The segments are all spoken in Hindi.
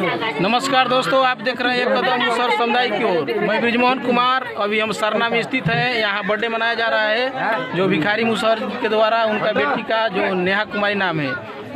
नमस्कार दोस्तों, आप देख रहे हैं एक कदम मुसहर समुदाय की ओर। मैं ब्रिजमोहन कुमार। अभी हम सरना में स्थित हैं। यहाँ बर्थडे मनाया जा रहा है जो भिखारी मुसहर के द्वारा उनका बेटी का जो नेहा कुमारी नाम है,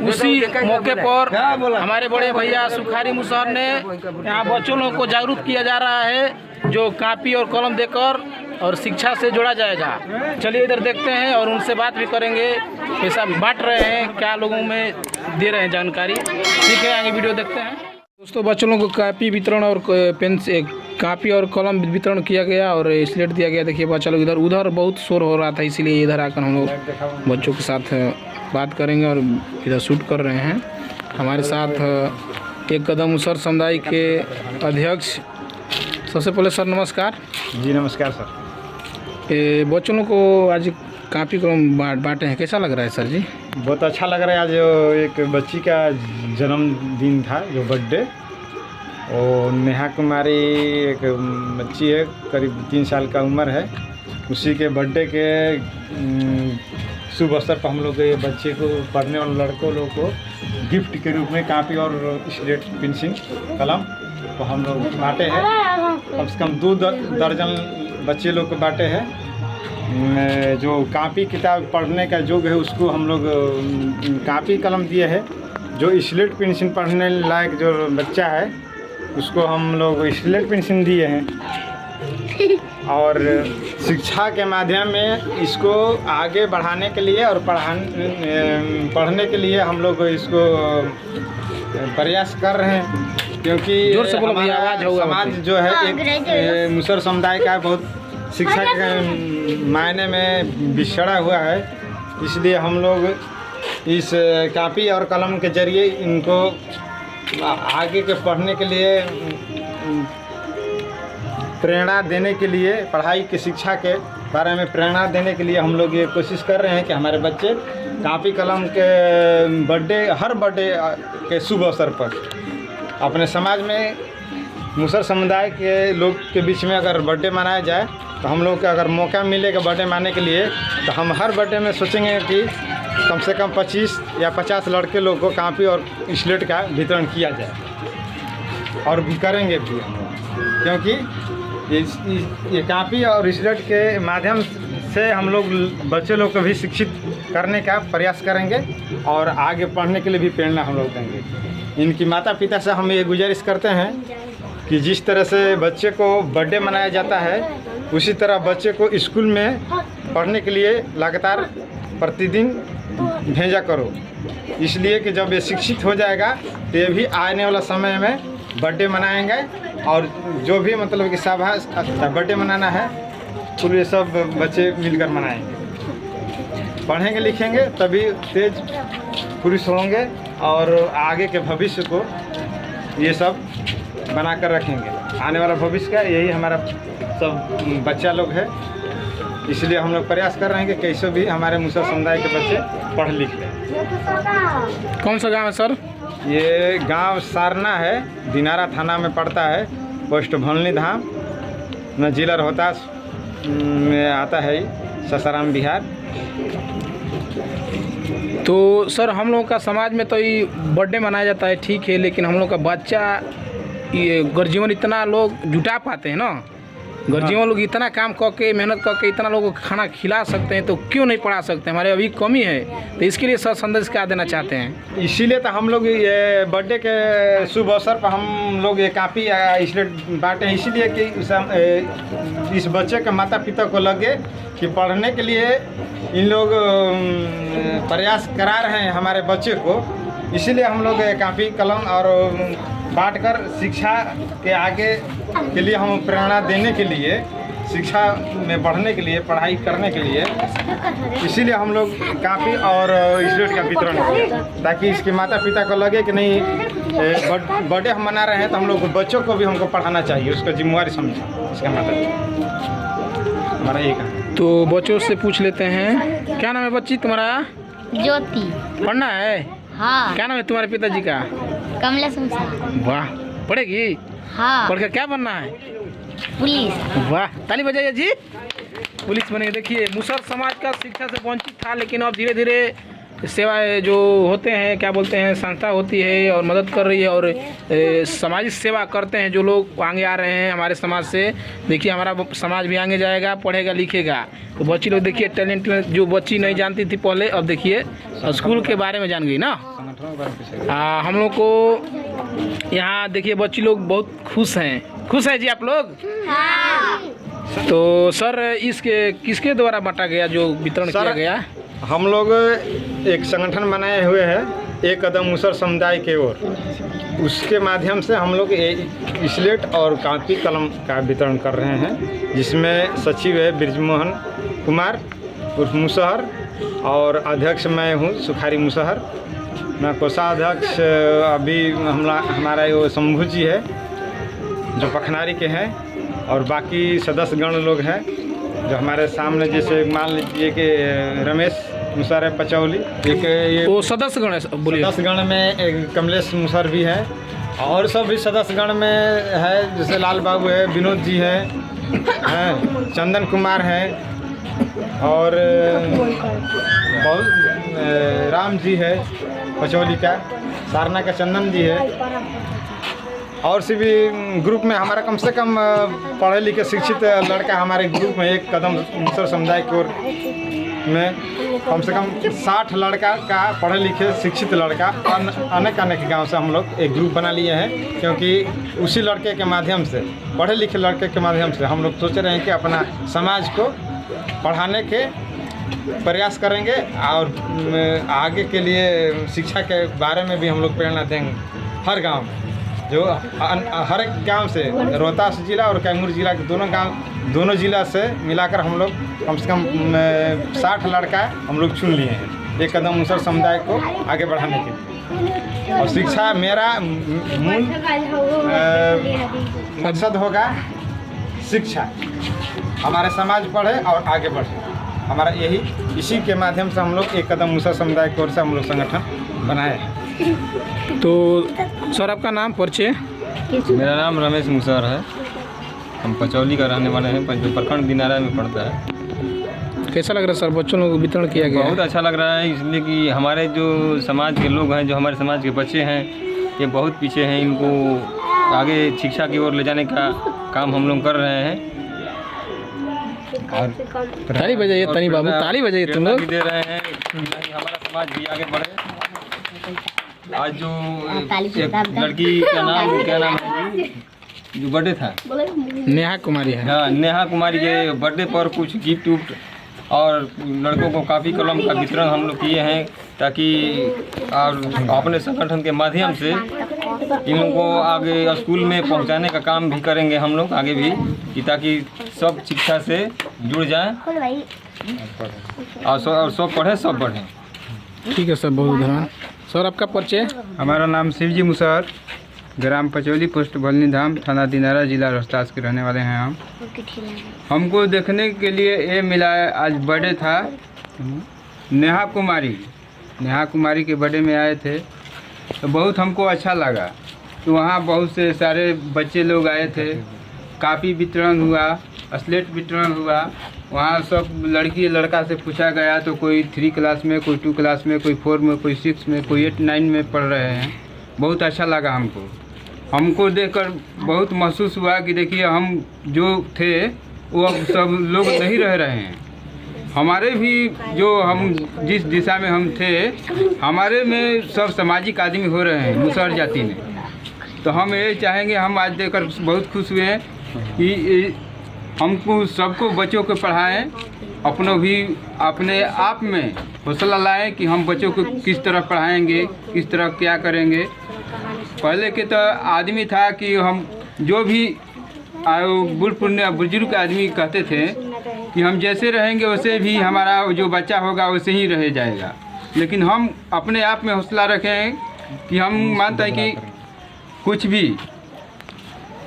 उसी मौके पर हमारे बड़े भैया सुखारी मुसहर ने यहाँ बच्चों लोगों को जागरूक किया जा रहा है जो कापी और कलम देकर और शिक्षा से जोड़ा जाएगा। चलिए इधर देखते हैं और उनसे बात भी करेंगे, कैसा बांट रहे हैं, क्या लोगों में दे रहे हैं जानकारी। ठीक है, आगे वीडियो देखते हैं। दोस्तों, बच्चों लोगों को कापी वितरण और पेन से कापी और कलम वितरण किया गया और स्लेट दिया गया। देखिए बच्चा लोग इधर उधर बहुत शोर हो रहा था, इसीलिए इधर आकर हम लोग बच्चों के साथ बात करेंगे और इधर शूट कर रहे हैं। हमारे साथ एक कदम मुसहर समुदाय के अध्यक्ष, सबसे पहले सर नमस्कार। जी नमस्कार सर। बच्चों लोग को आज कापी कलम बांटे हैं, कैसा लग रहा है सर जी? बहुत अच्छा लग रहा है। आज एक बच्ची का जन्मदिन था, जो बर्थडे, और नेहा कुमारी एक बच्ची है, करीब 3 साल का उम्र है। उसी के बर्थडे के शुभ अवसर पर हम लोग ये बच्चे को, पढ़ने वाले लड़कों लोग को गिफ्ट के रूप में कापी और स्लेट पेंसिल कलम तो हम लोग बांटे हैं। कम से कम 2 दर्जन बच्चे लोग को बांटे हैं। जो कापी किताब पढ़ने का योग्य है उसको हम लोग कापी कलम दिए हैं। जो स्लेट पेंसिल पढ़ने लायक जो बच्चा है उसको हम लोग स्लेट पेंसिल दिए हैं। और शिक्षा के माध्यम में इसको आगे बढ़ाने के लिए और पढ़ने के लिए हम लोग इसको प्रयास कर रहे हैं, क्योंकि समाज जो है एक मुसहर समुदाय का बहुत शिक्षा के मायने में बिछड़ा हुआ है। इसलिए हम लोग इस कापी और कलम के जरिए इनको आगे के पढ़ने के लिए प्रेरणा देने के लिए, पढ़ाई की शिक्षा के बारे में प्रेरणा देने के लिए हम लोग ये कोशिश कर रहे हैं कि हमारे बच्चे कापी कलम के हर बर्थडे के शुभ अवसर पर अपने समाज में मुसहर समुदाय के लोग के बीच में अगर बर्थडे मनाया जाए तो हम लोग का अगर मौका मिलेगा बर्थडे मनाने के लिए तो हम हर बर्थडे में सोचेंगे कि कम से कम 25 या 50 लड़के लोग को कापी और स्लेट का वितरण किया जाए, और भी करेंगे भी हम लोग, क्योंकि ये कापी और स्लेट के माध्यम से हम लोग बच्चे लोग को भी शिक्षित करने का प्रयास करेंगे और आगे पढ़ने के लिए भी प्रेरणा हम लोग देंगे। इनकी माता पिता से हम ये गुजारिश करते हैं कि जिस तरह से बच्चे को बर्थडे मनाया जाता है उसी तरह बच्चे को स्कूल में पढ़ने के लिए लगातार प्रतिदिन भेजा करो, इसलिए कि जब ये शिक्षित हो जाएगा तो ये भी आने वाला समय में बर्थडे मनाएंगे। और जो भी मतलब कि सभा बर्थडे मनाना है पूरे सब बच्चे मिलकर मनाएंगे। पढ़ेंगे लिखेंगे तभी तेज पुरुष होंगे और आगे के भविष्य को ये सब बनाकर रखेंगे। आने वाला भविष्य का यही हमारा सब बच्चा लोग है, इसलिए हम लोग प्रयास कर रहे हैं कि कैसे भी हमारे मुसहर समुदाय के बच्चे पढ़ लिख लें। कौन सा गांव है सर? ये गांव सारना है, दिनारा थाना में पड़ता है, पोस्ट भोलनी धाम न, जिला रोहतास में आता है, सासाराम बिहार। तो सर हम लोगों का समाज में तो ये बर्थडे मनाया जाता है, ठीक है, लेकिन हम लोग का बच्चा ये गर्जीवन इतना लोग जुटा पाते हैं ना, गर्जीवन लोग इतना काम करके मेहनत करके इतना लोगों को खाना खिला सकते हैं, तो क्यों नहीं पढ़ा सकते? हमारे अभी कमी है, तो इसके लिए सर संदेश क्या देना चाहते हैं? इसीलिए तो हम लोग ये बर्थडे के शुभ अवसर पर हम लोग ये कापी या स्लेट बांटे हैं, इसीलिए कि इस बच्चे के माता पिता को लगे कि पढ़ने के लिए इन लोग प्रयास करा रहे हैं हमारे बच्चे को। इसीलिए हम लोग कापी कलम और बांटकर शिक्षा के आगे के लिए हम प्रेरणा देने के लिए, शिक्षा में बढ़ने के लिए, पढ़ाई करने के लिए, इसीलिए हम लोग कापी और स्लेट का वितरण करें, ताकि इसके माता पिता को लगे कि नहीं बर्थडे हम मना रहे हैं तो हम लोग बच्चों को भी हमको पढ़ाना चाहिए, उसका जिम्मेवारी समझे इसका माता पिता। हमारा ये काम। तो बच्चों से पूछ लेते हैं, क्या नाम है बच्ची तुम्हारा? ज्योति। पढ़ना है? हाँ। क्या नाम है तुम्हारे पिताजी का? कमला संसार। वाह, पढ़ेगी? हाँ। पढ़ कर क्या बनना है? पुलिस। वाह, ताली बजाइए जी। पुलिस बनेगी। देखिए मुसहर समाज का शिक्षा से वंचित था, लेकिन अब धीरे धीरे सेवाएं जो होते हैं, क्या बोलते हैं, संस्था होती है और मदद कर रही है और सामाजिक सेवा करते हैं जो लोग आगे आ रहे हैं हमारे समाज से। देखिए हमारा समाज भी आगे जाएगा, पढ़ेगा लिखेगा। तो बच्ची लोग देखिए टैलेंट जो बच्ची नहीं जानती थी पहले, अब देखिए स्कूल के बारे में जान गई ना। हम लोग को यहाँ देखिए बच्ची लोग बहुत खुश हैं जी आप लोग। तो सर इसके किसके द्वारा बांटा गया जो वितरण किया गया? हम लोग एक संगठन बनाए हुए हैं एक कदम मुसहर समुदाय की ओर, उसके माध्यम से हम लोग स्लेट और कापी कलम का वितरण कर रहे हैं, जिसमें सचिव है बृजमोहन कुमार उर्फ मुसहर और अध्यक्ष मैं हूँ सुखारी मुसहर। मैं कोषाध्यक्ष अभी हमारा वो शंभू जी है जो पखनारी के हैं, और बाकी सदस्यगण लोग हैं जो हमारे सामने, जैसे मान लीजिए कि रमेश मुसहर है पचौली, एक ये वो सदस्यगण है, बोलिए। सदस्यगण में एक कमलेश मुसहर भी है, और सब भी सदस्यगण में है, जैसे लाल बाबू है, विनोद जी हैं, चंदन कुमार हैं, और बहुत राम जी है पचौली का, सारना का चंदन जी है, और से भी ग्रुप में हमारा कम से कम पढ़े लिखे शिक्षित लड़का हमारे ग्रुप में एक कदम मुसहर समुदाय की ओर में कम से कम 60 लड़का का पढ़े लिखे शिक्षित लड़का अनेक गांव से हम लोग एक ग्रुप बना लिए हैं, क्योंकि उसी लड़के के माध्यम से, पढ़े लिखे लड़के के माध्यम से हम लोग सोच रहे हैं कि अपना समाज को पढ़ाने के प्रयास करेंगे और आगे के लिए शिक्षा के बारे में भी हम लोग प्रेरणा देंगे। हर गांव में जो हर एक गांव से, रोहतास जिला और कैमूर जिला के दोनों जिला से मिलाकर हम लोग कम से कम 60 लड़का हम लोग चुन लिए हैं एक कदम मुसहर समुदाय को आगे बढ़ाने के लिए। और शिक्षा मेरा मूल मकसद होगा शिक्षा, हमारे समाज पढ़े और आगे बढ़े, हमारा यही, इसी के माध्यम से हम लोग एक कदम मुसहर समुदाय की ओर से हम लोग संगठन बनाए हैं। तो सर आपका नाम परिचय? मेरा नाम रमेश मुसहर है, हम पचौली का रहने वाले हैं, जो प्रखंड दिनारा में पड़ता है। कैसा लग रहा है सर बच्चों को वितरण किया गया? बहुत अच्छा लग रहा है, इसलिए कि हमारे जो समाज के लोग हैं, जो हमारे समाज के बच्चे हैं, ये बहुत पीछे हैं, इनको आगे शिक्षा की ओर ले जाने का काम हम लोग कर रहे हैं। और ताली बजाइए तनी बाबू, ताली बजाइए तुम लोग। दे रहे हैं कि हमारा समाज भी आगे बढ़े। आज जो एक लड़की का नाम क्या नाम है जो बर्थडे था, नेहा कुमारी है। हाँ, नेहा कुमारी के बर्थडे पर कुछ गिफ्ट उफ्ट और लड़कों को कापी कलम का वितरण हम लोग किए हैं, ताकि और अपने संगठन के माध्यम से इन लोगों को आगे स्कूल में पहुंचाने का काम भी करेंगे हम लोग आगे भी, कि ताकि सब शिक्षा से जुड़ जाएं और सब पढ़े सब बढ़ें। ठीक है सर, बहुत धन्यवाद। सर आपका परिचय? हमारा नाम शिवजी मुसहर, ग्राम पचौली, पोस्ट भलनी धाम, थाना दिनारा, जिला रोहतास के रहने वाले हैं हम। हमको देखने के लिए ये मिला है, आज बर्थडे था नेहा कुमारी के बर्थडे में आए थे, तो बहुत हमको अच्छा लगा। तो वहाँ बहुत से सारे बच्चे लोग आए थे, कापी वितरण हुआ, स्लेट वितरण हुआ। वहाँ सब लड़की लड़का से पूछा गया, तो कोई 3 क्लास में, कोई 2 क्लास में, कोई 4 में, कोई 6 में, कोई 8, 9 में पढ़ रहे हैं। बहुत अच्छा लगा हमको देखकर बहुत महसूस हुआ कि देखिए हम जो थे वो अब सब लोग नहीं रह रहे हैं। हमारे भी जो हम जिस दिशा में हम थे, हमारे में सब सामाजिक आदमी हो रहे हैं मुसहर जाति में। तो हम ये चाहेंगे, हम आज देखकर बहुत खुश हुए हैं कि हमको सबको बच्चों को पढ़ाएं, अपनों भी अपने आप में हौसला लाएं कि हम बच्चों को किस तरह पढ़ाएंगे, किस तरह क्या करेंगे। पहले के तो आदमी था कि हम जो भी बुजुर्ग आदमी कहते थे कि हम जैसे रहेंगे वैसे भी हमारा जो बच्चा होगा वैसे ही रह जाएगा। लेकिन हम अपने आप में हौसला रखें कि हम मानते हैं कि कुछ भी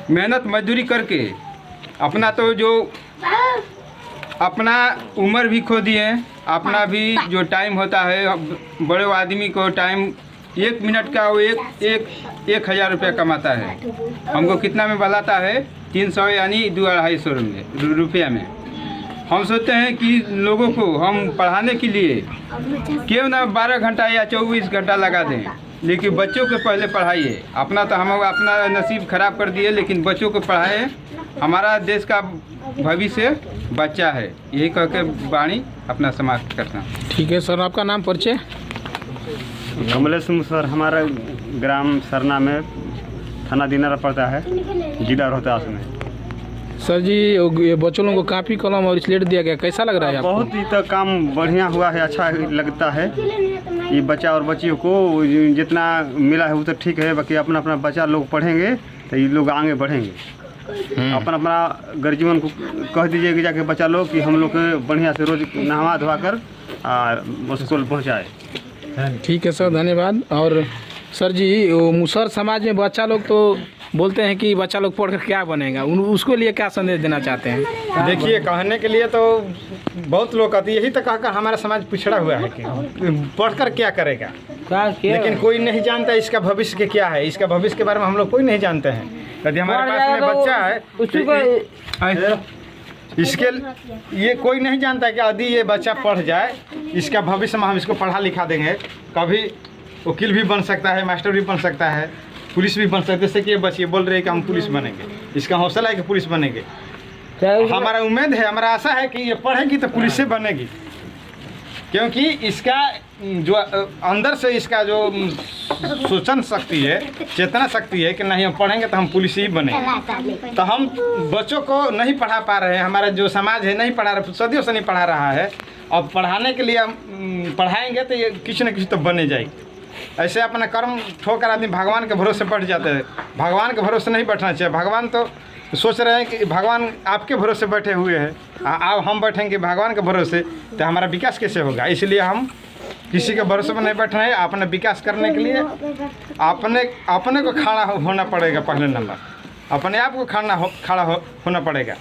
मेहनत मजदूरी करके अपना तो जो अपना उम्र भी खो दिए, अपना भी जो टाइम होता है, बड़े आदमी को टाइम 1 मिनट का वो 1,000 रुपया कमाता है, हमको कितना में बलाता है 300 यानी 2-250 रुपया में। हम सोचते हैं कि लोगों को हम पढ़ाने के लिए क्यों ना 12 घंटा या 24 घंटा लगा दें, लेकिन बच्चों को पहले पढ़ाइए। अपना तो हम अपना नसीब खराब कर दिए, लेकिन बच्चों को पढ़ाएं। हमारा देश का भविष्य बच्चा है। यही कह के वाणी अपना समाप्त करता हूँ। ठीक है सर, आपका नाम परिचय? कमलेश मुसहर, हमारा ग्राम सरना में थाना दिनारा पड़ता है, जिला रोहतास में। सर जी, ये बच्चों लोगों को कापी कलम और स्लेट दिया गया, कैसा लग रहा है आपको? बहुत ही तो काम बढ़िया हुआ है, अच्छा लगता है। ये बच्चा और बच्चियों को जितना मिला है वो तो ठीक है, बाकी अपना अपना बच्चा लोग पढ़ेंगे तो ये लोग आगे बढ़ेंगे। अपना अपना गर्जीवन को कह दीजिए कि जाके बच्चा लोग कि हम लोग के बढ़िया से रोज नहवा धोवा कर स्कूल पहुँचाए। ठीक है सर, धन्यवाद। और सर जी, वो मुसहर समाज में बच्चा लोग तो बोलते हैं कि बच्चा लोग पढ़कर क्या बनेगा, उसको लिए क्या संदेश देना चाहते हैं? देखिए, कहने के लिए तो बहुत लोग कहते हैं, यही तो कहकर हमारा समाज पिछड़ा हुआ है कि पढ़कर क्या करेगा, लेकिन कोई नहीं जानता इसका भविष्य के क्या है। इसका भविष्य के बारे में हम लोग कोई नहीं जानते हैं। यदि हमारे पास में बच्चा है, इसके ये कोई नहीं जानता कि यदि ये बच्चा पढ़ जाए, इसका भविष्य में हम इसको पढ़ा लिखा देंगे, कभी वकील भी बन सकता है, मास्टर भी बन सकता है, पुलिस भी बन सकते हैं। जैसे कि ये बच्चे बोल रहे हैं कि हम पुलिस बनेंगे, इसका हौसला है कि पुलिस बनेंगे। हमारा उम्मीद है, हमारा आशा है कि ये पढ़ेगी तो पुलिस से बनेगी, क्योंकि इसका जो अंदर से इसका जो सोचन शक्ति है, चेतना शक्ति है कि नहीं हम पढ़ेंगे तो हम पुलिस ही बनेंगे। तो हम बच्चों को नहीं पढ़ा पा रहे हैं, हमारा जो समाज है नहीं पढ़ा रहा, सदियों से नहीं पढ़ा रहा है। अब पढ़ाने के लिए हम पढ़ाएंगे तो ये किसी न किसी तो बने जाएगी। ऐसे अपना कर्म ठोकर आदमी भगवान के भरोसे बैठ जाते हैं। भगवान के भरोसे नहीं बैठना चाहिए। भगवान तो सोच रहे हैं कि भगवान आपके भरोसे बैठे हुए हैं, अब हम बैठेंगे भगवान के भरोसे तो हमारा विकास कैसे होगा? इसलिए हम किसी के भरोसे पर नहीं बैठना है। अपने विकास करने के लिए अपने को खड़ा होना पड़ेगा। पहले नंबर अपने आप को खड़ा होना पड़ेगा,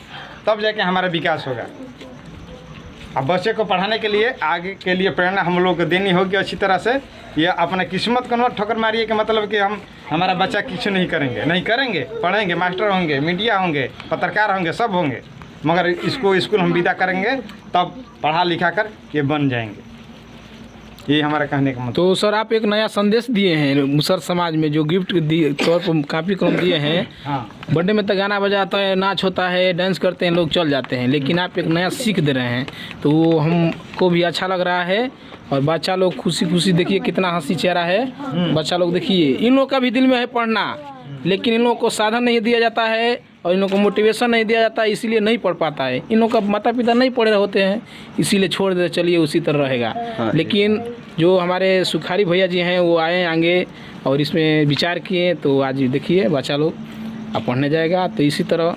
तब जाके हमारा विकास होगा। अब बच्चे को पढ़ाने के लिए आगे के लिए प्रेरणा हम लोग को देनी होगी अच्छी तरह से। ये अपना किस्मत को न ठोकर मारिए कि मतलब कि हमारा बच्चा कुछ नहीं करेंगे, पढ़ेंगे, मास्टर होंगे, मीडिया होंगे, पत्रकार होंगे, सब होंगे, मगर इसको स्कूल हम विदा करेंगे तब पढ़ा लिखा कर ये बन जाएंगे। ये हमारा कहने का मतलब। तो सर, आप एक नया संदेश दिए हैं मुसहर समाज में, जो गिफ्ट तौर पर कापी कलम दिए हैं। हाँ, बर्थडे में तो गाना बजाता है, नाच होता है, डांस करते हैं, लोग चल जाते हैं, लेकिन आप एक नया सीख दे रहे हैं, तो वो हमको भी अच्छा लग रहा है। और बच्चा लोग खुशी देखिए कितना हंसी चेहरा है। बच्चा लोग देखिए, इन लोग का भी दिल में है पढ़ना, लेकिन इन लोगों को साधन नहीं दिया जाता है और इन लोगों को मोटिवेशन नहीं दिया जाता है, इसीलिए नहीं पढ़ पाता है। इन लोगों का माता पिता नहीं पढ़े होते हैं, इसीलिए छोड़ दे, चलिए उसी तरह रहेगा। लेकिन जो हमारे सुखारी भैया जी हैं वो आए आगे और इसमें विचार किए, तो आज देखिए बच्चा लोग अब पढ़ने जाएगा। तो इसी तरह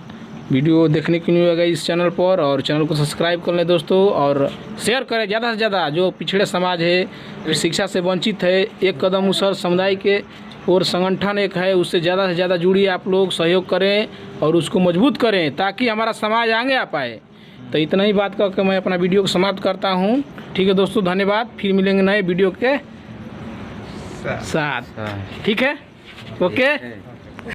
वीडियो देखने के लिए होगा इस चैनल पर, और चैनल को सब्सक्राइब कर लें दोस्तों, और शेयर करें ज़्यादा से ज़्यादा। जो पिछड़े समाज है, शिक्षा से वंचित है, एक कदम मुसहर समुदाय के और संगठन एक है, उससे ज़्यादा से ज़्यादा जुड़िए आप लोग, सहयोग करें और उसको मजबूत करें ताकि हमारा समाज आगे आ पाए। तो इतना ही बात करके मैं अपना वीडियो को समाप्त करता हूँ। ठीक है दोस्तों, धन्यवाद। फिर मिलेंगे नए वीडियो के साथ। ठीक है, ओके।